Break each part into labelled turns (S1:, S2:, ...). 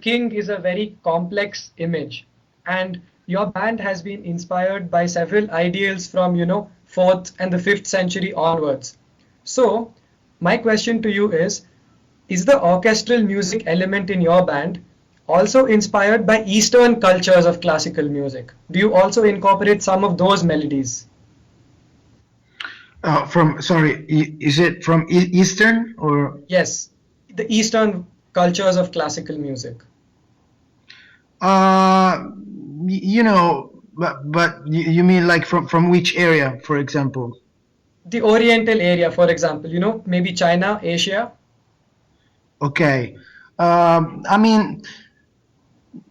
S1: king is a very complex image, and your band has been inspired by several ideals from, 4th and the 5th century onwards. So, my question to you is the orchestral music element in your band also inspired by Eastern cultures of classical music? Do you also incorporate some of those melodies?
S2: Is it from Eastern or?
S1: Yes, the Eastern cultures of classical music.
S2: But you mean like from which area, for example?
S1: The Oriental area, for example, maybe China, Asia.
S2: Okay. I mean,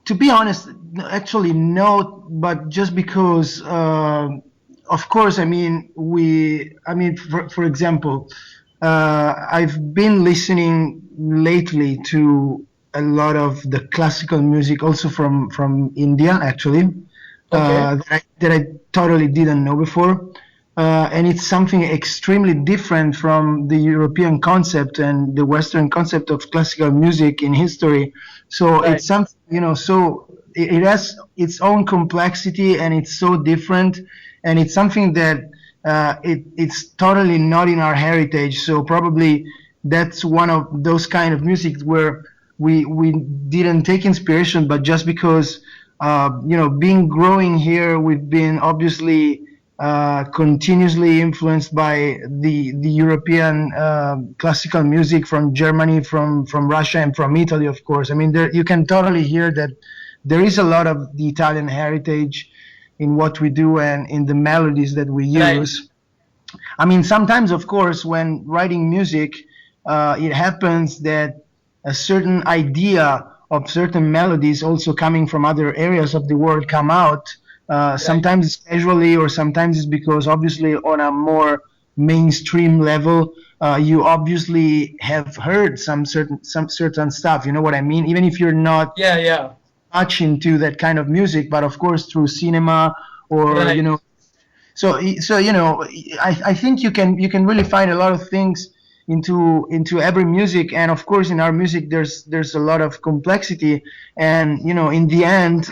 S2: to be honest, actually no, but just because, of course, for example, I've been listening lately to a lot of the classical music, also from India, actually,
S1: Okay.
S2: that I totally didn't know before. And it's something extremely different from the European concept and the Western concept of classical music in history. So
S1: Right.
S2: it's something, so it has its own complexity and it's so different. And it's something that it's totally not in our heritage. So probably that's one of those kind of music where we didn't take inspiration, but just because, being growing here, we've been obviously continuously influenced by the European classical music from Germany, from Russia, and from Italy, of course. I mean, you can totally hear that there is a lot of the Italian heritage in what we do and in the melodies that we
S1: Right.
S2: use. I mean, sometimes, of course, when writing music, it happens that a certain idea of certain melodies also coming from other areas of the world come out.
S1: Right.
S2: Sometimes it's casually, or sometimes it's because obviously on a more mainstream level, you obviously have heard some certain stuff. You know what I mean? Even if you're not
S1: Yeah, yeah.
S2: much into that kind of music, but of course through cinema or
S1: Right.
S2: I think you can really find a lot of things into every music, and of course in our music there's a lot of complexity, and in the end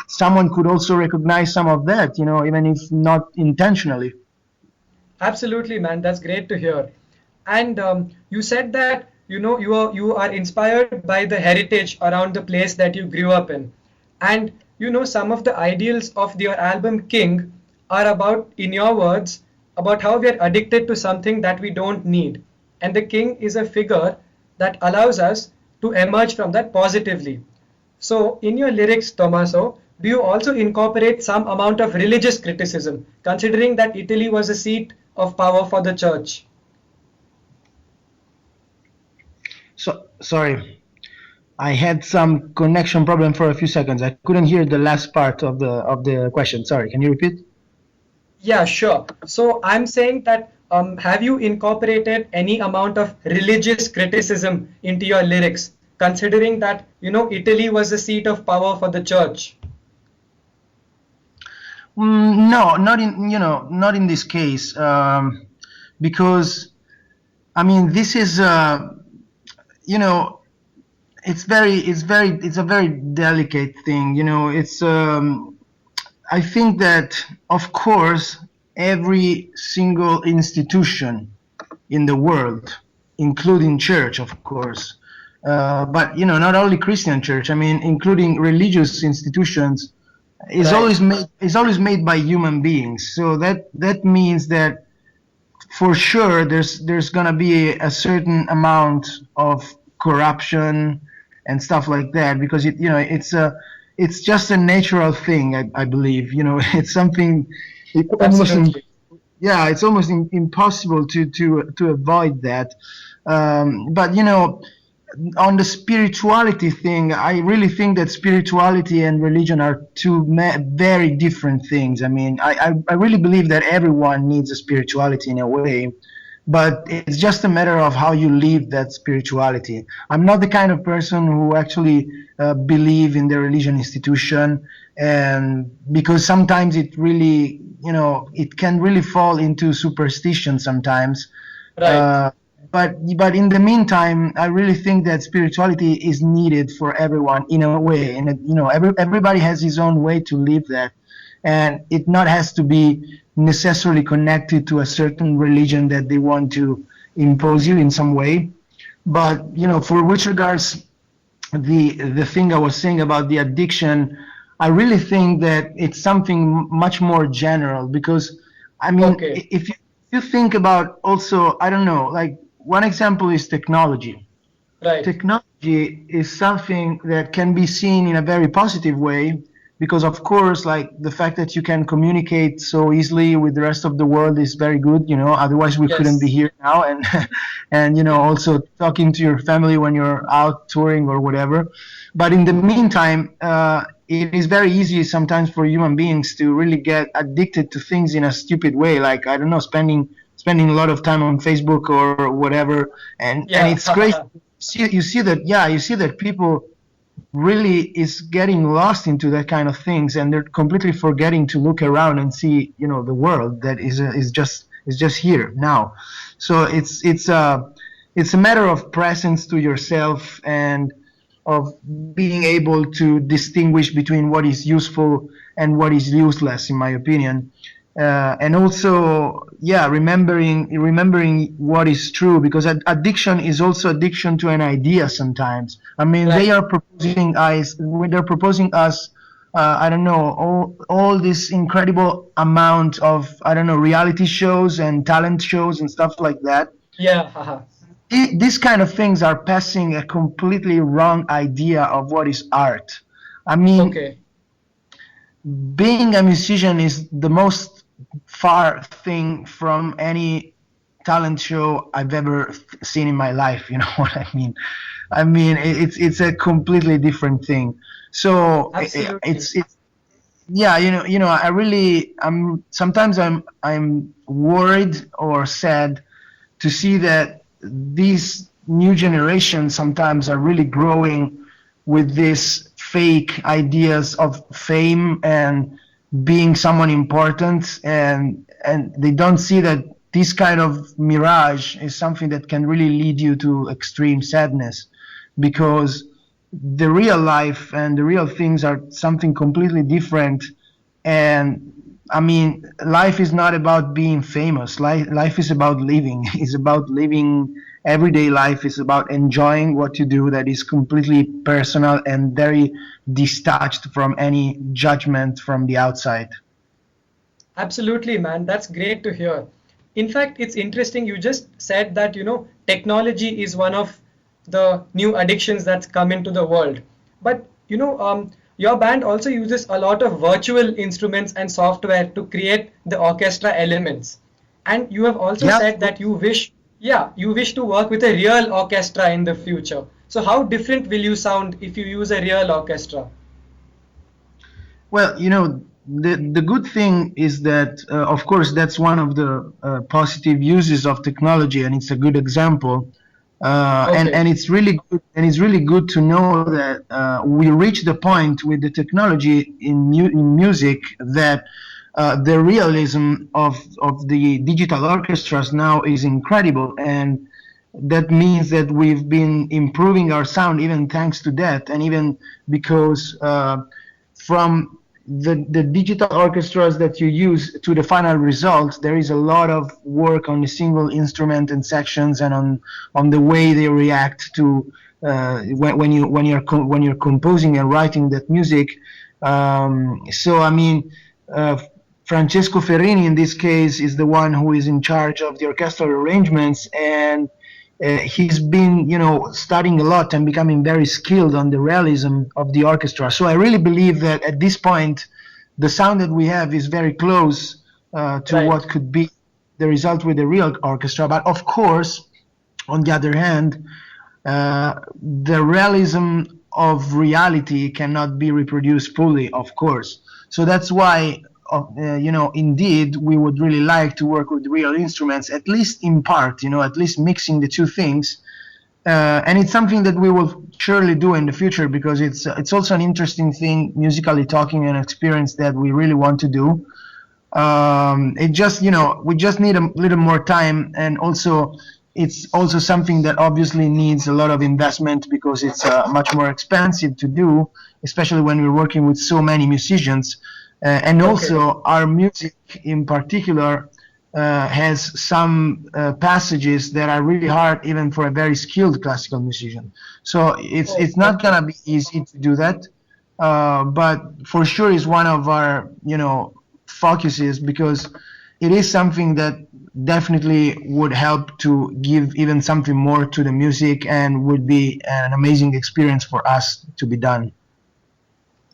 S2: someone could also recognize some of that, even if not intentionally.
S1: Absolutely, man. That's great to hear. And you said that you are inspired by the heritage around the place that you grew up in, and some of the ideals of your album King are about, in your words, about how we are addicted to something that we don't need, and the king is a figure that allows us to emerge from that positively. So, in your lyrics, Tommaso, do you also incorporate some amount of religious criticism, considering that Italy was a seat of power for the church?
S2: So sorry, I had some connection problem for a few seconds. I couldn't hear the last part of the question. Sorry, can you repeat?
S1: Yeah, sure. So I'm saying that have you incorporated any amount of religious criticism into your lyrics, considering that Italy was the seat of power for the church?
S2: No, not in this case, because I mean this is you know it's a very delicate thing. I think that of course every single institution in the world, including church, of course, but not only Christian church. I mean, including religious institutions,
S1: Right.
S2: is always made by human beings. So that means that for sure there's gonna be a certain amount of corruption and stuff like that, because it's just a natural thing. I believe it's something. It almost
S1: Absolutely.
S2: Yeah, it's almost impossible to avoid that. But on the spirituality thing, I really think that spirituality and religion are two very different things. I mean, I really believe that everyone needs a spirituality in a way, but it's just a matter of how you live that spirituality. I'm not the kind of person who actually believe in the religion institution, and because sometimes it really, it can really fall into superstition sometimes.
S1: Right.
S2: but in the meantime, I really think that spirituality is needed for everyone in a way, and everybody has his own way to live that, and it not has to be necessarily connected to a certain religion that they want to impose you in some way. But for which regards the thing I was saying about the addiction, I really think that it's something much more general, because I mean,
S1: Okay,
S2: if you think about also, I don't know, like one example is technology.
S1: right.
S2: Technology is something that can be seen in a very positive way, because of course, like the fact that you can communicate so easily with the rest of the world is very good, otherwise we couldn't be
S1: Yes.
S2: here now, and and
S1: Yeah.
S2: also talking to your family when you're out touring or whatever. But in the meantime, it is very easy sometimes for human beings to really get addicted to things in a stupid way, like, I don't know, spending a lot of time on Facebook or whatever, and
S1: Yeah.
S2: it's crazy. You see that people really is getting lost into that kind of things, and they're completely forgetting to look around and see, the world that is just here now. So it's a matter of presence to yourself, and of being able to distinguish between what is useful and what is useless, in my opinion. And also, yeah, remembering what is true, because addiction is also addiction to an idea sometimes. I mean,
S1: Right.
S2: they're proposing us, I don't know, all this incredible amount of, I don't know, reality shows and talent shows and stuff like that.
S1: Yeah. Haha.
S2: These kind of things are passing a completely wrong idea of what is art. I mean,
S1: Okay.
S2: being a musician is the most far thing from any talent show I've ever seen in my life. You know what I mean? I mean, it's a completely different thing. So
S1: Absolutely.
S2: it's yeah, I'm sometimes I'm worried or sad to see that these new generations sometimes are really growing with these fake ideas of fame and being someone important, and they don't see that this kind of mirage is something that can really lead you to extreme sadness, because the real life and the real things are something completely different. And I mean, life is not about being famous. Life is about living. It's about living everyday life. It's about enjoying what you do, that is completely personal and very detached from any judgment from the outside.
S1: Absolutely, man. That's great to hear. In fact, it's interesting. You just said that, technology is one of the new addictions that's come into the world. But, your band also uses a lot of virtual instruments and software to create the orchestra elements. And you have also
S2: Yeah.
S1: said that you wish to work with a real orchestra in the future. So how different will you sound if you use a real orchestra?
S2: Well, the good thing is that, of course, that's one of the positive uses of technology, and it's a good example. And
S1: Okay,
S2: it's really good, to know that we reach the point with the technology in music that the realism of the digital orchestras now is incredible, and that means that we've been improving our sound even thanks to that, and even because from the digital orchestras that you use to the final result, there is a lot of work on the single instrument and sections, and on the way they react to when you're composing and writing that music. So I mean, uh, Francesco Ferrini in this case is the one who is in charge of the orchestral arrangements, and he's been, studying a lot and becoming very skilled on the realism of the orchestra. So I really believe that at this point, the sound that we have is very close to
S1: right.
S2: what could be the result with the real orchestra. But of course, on the other hand, the realism of reality cannot be reproduced fully, of course. So that's why, indeed, we would really like to work with real instruments, at least in part, at least mixing the two things. And it's something that we will surely do in the future, because it's also an interesting thing, musically talking, an experience that we really want to do. It just, we just need a little more time, and also it's also something that obviously needs a lot of investment because it's much more expensive to do, especially when we're working with so many musicians. And
S1: Okay.
S2: also, our music in particular has some passages that are really hard, even for a very skilled classical musician. So
S1: Oh,
S2: it's not
S1: okay.
S2: gonna be easy to do that, but for sure is one of our focuses because it is something that definitely would help to give even something more to the music and would be an amazing experience for us to be done.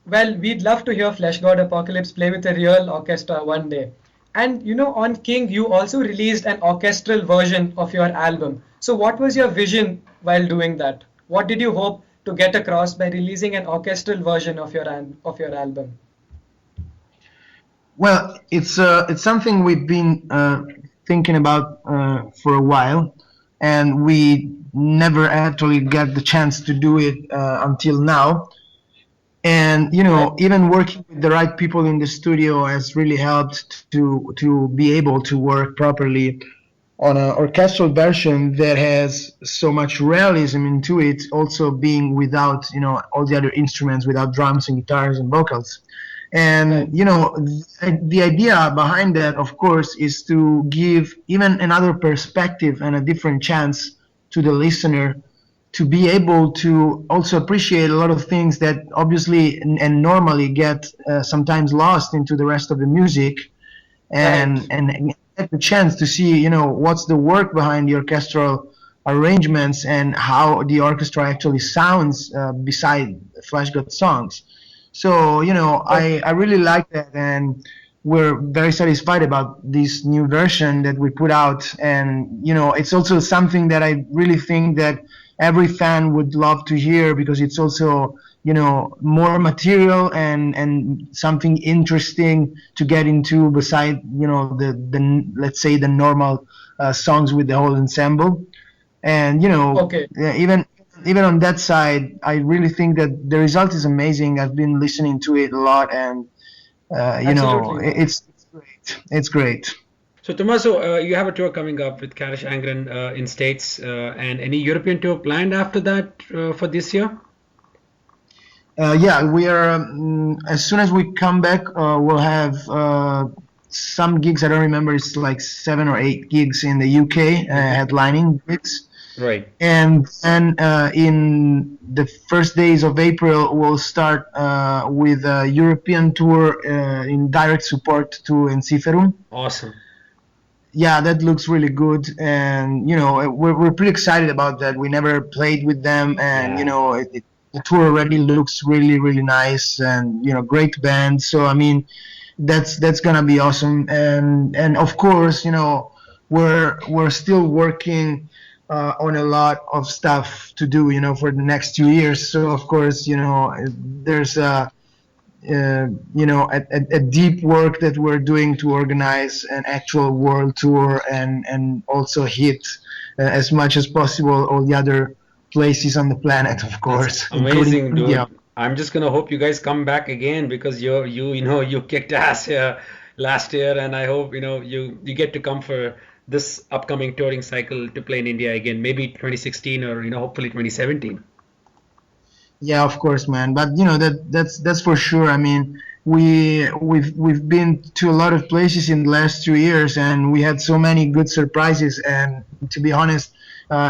S1: Well, we'd love to hear Fleshgod Apocalypse play with a real orchestra one day. And on King, you also released an orchestral version of your album. So, what was your vision while doing that? What did you hope to get across by releasing an orchestral version of your album?
S2: Well, it's something we've been thinking about for a while, and we never actually got the chance to do it until now. And
S1: Right.
S2: even working with the right people in the studio has really helped to be able to work properly on an orchestral version that has so much realism into it, also being without all the other instruments, without drums and guitars and vocals.
S1: Right.
S2: And the idea behind that, of course, is to give even another perspective and a different chance to the listener to be able to also appreciate a lot of things that obviously and normally get sometimes lost into the rest of the music,
S1: Right.
S2: and get the chance to see what's the work behind the orchestral arrangements and how the orchestra actually sounds beside Fleshgod songs. So
S1: Okay.
S2: I really like that, and we're very satisfied about this new version that we put out. And it's also something that I really think that every fan would love to hear because it's also more material and something interesting to get into beside the let's say the normal songs with the whole ensemble. And
S1: Okay.
S2: even on that side, I really think that the result is amazing. I've been listening to it a lot, and
S1: Absolutely, man.
S2: it's great. It's great.
S3: So, Tommaso, you have a tour coming up with Karish Angren in States, and any European tour planned after that for this year?
S2: Yeah, we are. As soon as we come back, we'll have some gigs. I don't remember. It's like 7 or 8 gigs in the UK,
S3: Hmm.
S2: headlining gigs.
S3: Right.
S2: And then in the first days of April, we'll start with a European tour in direct support to Ensiferum.
S3: Awesome.
S2: Yeah, that looks really good, and we're pretty excited about that. We never played with them, and
S3: Yeah.
S2: the tour already looks really really nice, and great band. So I mean, that's gonna be awesome, and of course we're still working on a lot of stuff to do for the next 2 years. So of course there's a deep work that we're doing to organize an actual world tour and also hit as much as possible all the other places on the planet, of
S3: That's
S2: course, including
S3: amazing,
S2: India.
S3: dude. I'm just gonna hope you guys come back again because you kicked ass here last year, and I hope you get to come for this upcoming touring cycle to play in India again, maybe 2016 or hopefully 2017.
S2: Yeah, of course, man. But that's for sure. I mean, we've been to a lot of places in the last 2 years, and we had so many good surprises. And to be honest,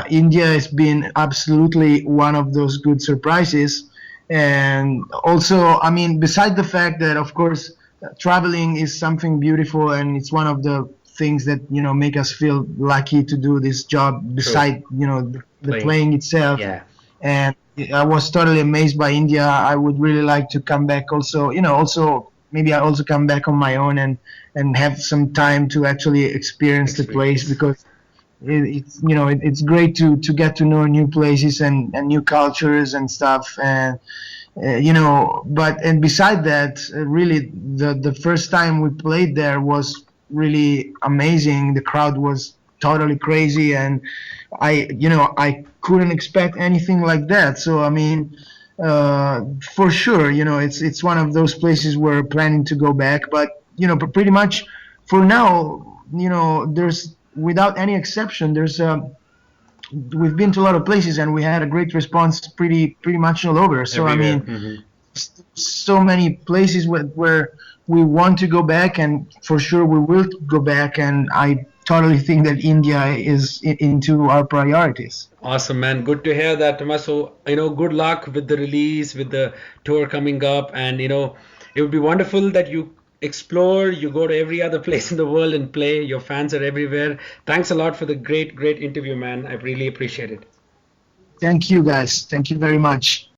S2: India has been absolutely one of those good surprises. And also, I mean, beside the fact that, of course, traveling is something beautiful, and it's one of the things that make us feel lucky to do this job.
S3: True.
S2: Beside the
S3: Playing.
S2: playing itself,
S3: Yeah.
S2: and I was totally amazed by India. I would really like to come back also, also maybe I also come back on my own and have some time to actually experience the place
S3: Experience.
S2: because it's great to get to know new places and new cultures and stuff. And but and beside that, really the first time we played there was really amazing. The crowd was totally crazy, and I couldn't expect anything like that. So I mean, for sure, it's one of those places we're planning to go back. But pretty much for now, there's without any exception, there's we've been to a lot of places and we had a great response pretty much all over. So I
S3: Everywhere.
S2: mean, so many places where we want to go back, and for sure we will go back. And I totally think that India is into our priorities.
S3: Awesome, man. Good to hear that, Tommaso. Good luck with the release, with the tour coming up, and it would be wonderful that you explore, you go to every other place in the world and play. Your fans are everywhere. Thanks a lot for the great, great interview, man. I really appreciate it.
S2: Thank you, guys. Thank you very much.